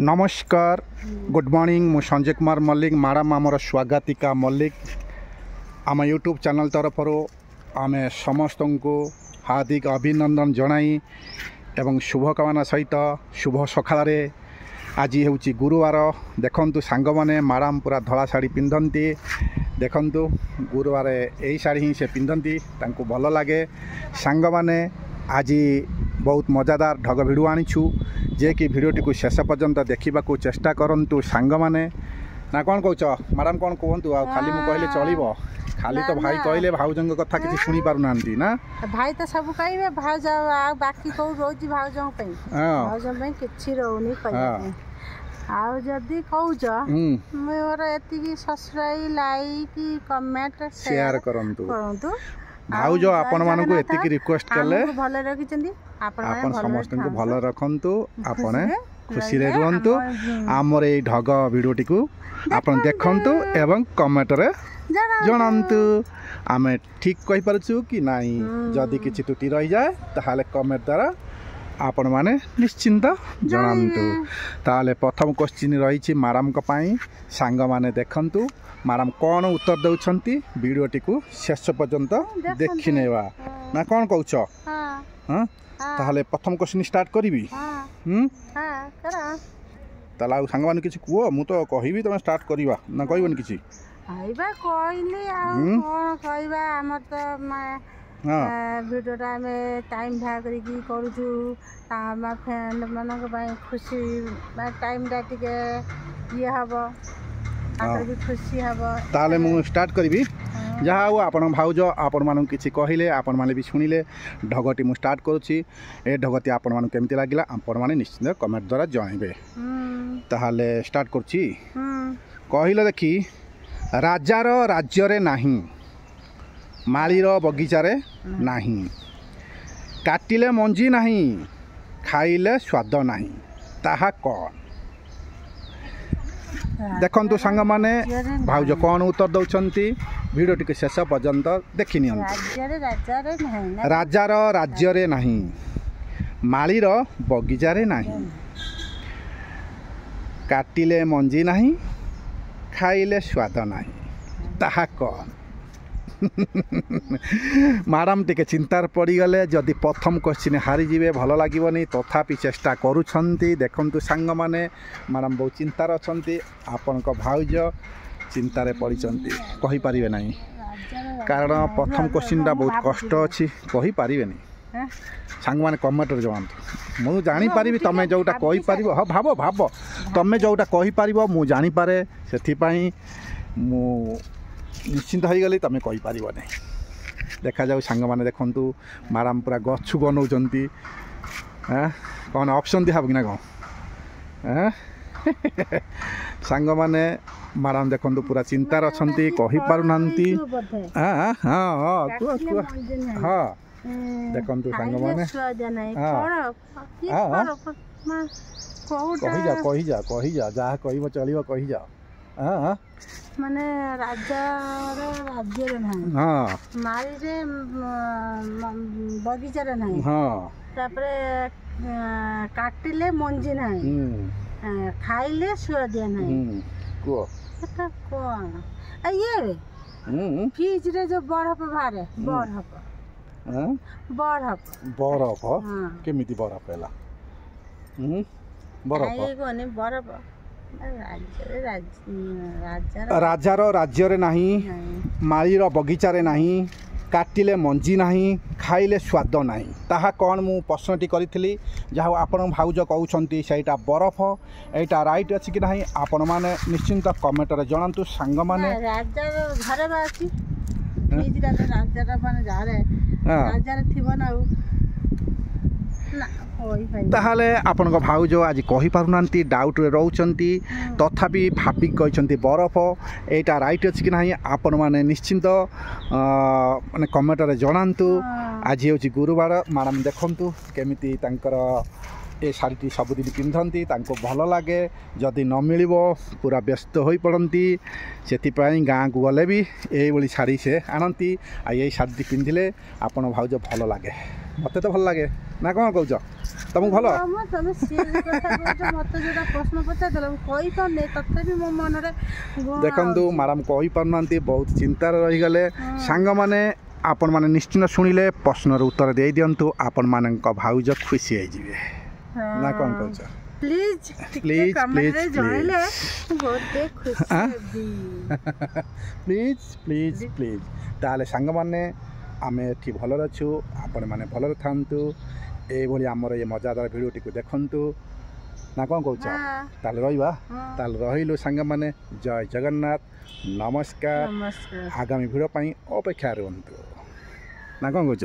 नमस्कार good morning मु Sanjay Kumar Mallik madam आमर स्वागतिका मल्लिक आम यूट्यूब चैनल तरफ आम समस्त को हार्दिक अभिनंदन जनाई एवं शुभकामना सहित शुभ सकाल आज हूँ गुरुवार देखु सांग मैंने मैडम पूरा धला शाढ़ी पिंधती देखु गुरुवार यही शाढ़ी ही से पिंधती भल लगे सांग मैंने आज बहुत मजादार ढग भिड आनीछु जे कि भिडियोटी को शेष पर्यंत देखा चेष्टा करूँ सांग मैंने ना कौन कौच मैडम कौन कहतु आ खाली मु कहले चलिबो खाली तो भाई कहले भाउजंग कथा किसी शुणी पारु नांती ना भाई तो सब कहबे भाउज आ बाकी को रोज भाउजंग पे भाउजंग पे किछि रहउनी कहबे आ जदी कहउछ मोर एतिकी सब्सक्राइब लाइक कमेंट शेयर करंतु भाउज आपण मानकु एतिकी रिक्वेस्ट करले भले रखिचंदी आपण समस्त को भले रखंतु आपण खुशी रे रहंतु हमर ए ढग वीडियोटी को आपण देखंतु एवं कमेंट रे जणांतु आमे ठीक कहि परछु कि नाही जदी किछि त्रुटि रहि जाय ताहाले कमेंट द्वारा आपण माने निश्चिंत जणांतु ताहाले प्रथम क्वेश्चन रहिछि मैडम को पई सांग माने देखंतु मैडम कौन उत्तर दउछंती वीडियोटी को शेष पर्यंत देखि नेबा ना कौन कहउछ हां ताहाले प्रथम क्वेश्चन स्टार्ट करबी हां करा ताला सांग माने किछि कुओ मु तो कहिबी तमे स्टार्ट करबा ना कहबन किछि आइबा कहली आ कोन कहबा हमर तो वीडियोटा में टाइम भाग करी करूछु ता फ्रेंड मनक बाय खुशी टाइम डा टिके ये हबो भी खुशी हबो ताले मु स्टार्ट करबी जहाँ हो आपण भाउज आपण मानू किछि कहिले आपण माने भी सुनिले ढगटी मु स्टार्ट करूछि ए ढगटी आपण मानू केमति लागिला आपण माने निश्चित कमेंट द्वारा जणाइबे ताले स्टार्ट करछि कहिले देखि राजार राज्य रे नाही मालीर बगीचा रे नाही काटिले मंजी नाही खाइले स्वाद नाही ताहा कोन देखंतु सांग माने भाउज कौन उत्तर दउछंती वीडियो टिके शेष पर्यंत देखि नियंतु राजार राज्य रे नाही मालीर बगीचा रे नाही काटिले मंजी नाही खाइले स्वाद नाही ताहा कोन मैडम टिके चिंतार पड़ी गले जदि प्रथम क्वेश्चन हारी जीवे भल लगे तथापि चेष्टा करुछंती देखंतु सांग माने मैडम बहुत चिंतार अछंती आपण को भाउज चिंतारे पड़ीचंती कहि परिबे नाही कारण प्रथम क्वेश्चन टा बहुत कष्ट अछि कहि परिबे नहीं सांग माने कमेंट रे जवांतु मु जानि परिबी तमे जोटा कहि परिबो ह भाबो भाबो तमे जोटा कहि परिबो मु जानि पारे सेथि पई मु निश्चिंत हो गली तुम कहीपर नहीं देखा जाऊ सांग मैंने देखु मैडम पूरा गछु बनाऊँगी कौन ऑप्शन दिया कि ना कौन सांग मैंने मैडम देखु पूरा चिंतार अच्छा कहीपर ना हाँ हाँ हाँ देखु सांग मैंने कही जा जहाँ कह चलो कही जा हाँ माने राज्य रे नाही हां मारी रे बगीचा रे नाही हां तापरे काटिले मंजी नाही खाइले स्वाद नाही को एटा कोन आ ये रे फ्रिज रे जो बरफ बारे बरफ हां बरफ केमिति बरफ हैला बरफ आइ कोने बरफ राजार राज्य रे नाही मालीर बगीचा रे नाही काटिले मंजी नाही खाइले स्वाद नाही ताहा कौन मु प्रश्नटी करी जहाँ आपण भाउज कहउछंती सेटा बरफ एटा राइट अछि कि नाही आपण माने निश्चिंत कमेंट रे जणांतु सांग माने राजार घरे बासी फ्रिज रे राजार माने जारे राजार थिबो ना ताहले आपण को भाउज आज कहि पारुनांती डाउट रे रहउचंती तथापि भाबी कहचंती बरफ एटा राइट अछि कि नाही आपण माने निश्चिंत माने कमेंट रे जणांतु आज होची गुरुवार मैडम देखंतु केमिति तांकर ए शाढ़ी सबुदिन पिंधती भल लगे जदि न मिल पूरा व्यस्त हो पड़ती से गाँ को गले भी ये शाढ़ी से आणती आई शाढ़ी पिंधिले आपण भाज भल लगे मत तो भल लगे ना कौन कौच तुमको भल देखु मैडम कही पारना बहुत चिंतार रहीगले सांग मैंने आपण मैंने निश्चित शुणिले प्रश्नर उत्तर दे दिंतु आपण मान भाउज खुशी हो ना कौन कौच please please please please please please ताले सांग माने आमे एठी भलर अछु आपण माने भलर थांतु ए भली हमर ये मजादार वीडियो टी को देखंतु ना कौन कौच ताले रहिबा ताले रहिलु सांग माने जय जगन्नाथ नमस्कार आगामी वीडियो पई अपेक्षा रहंतु ना कौन कौच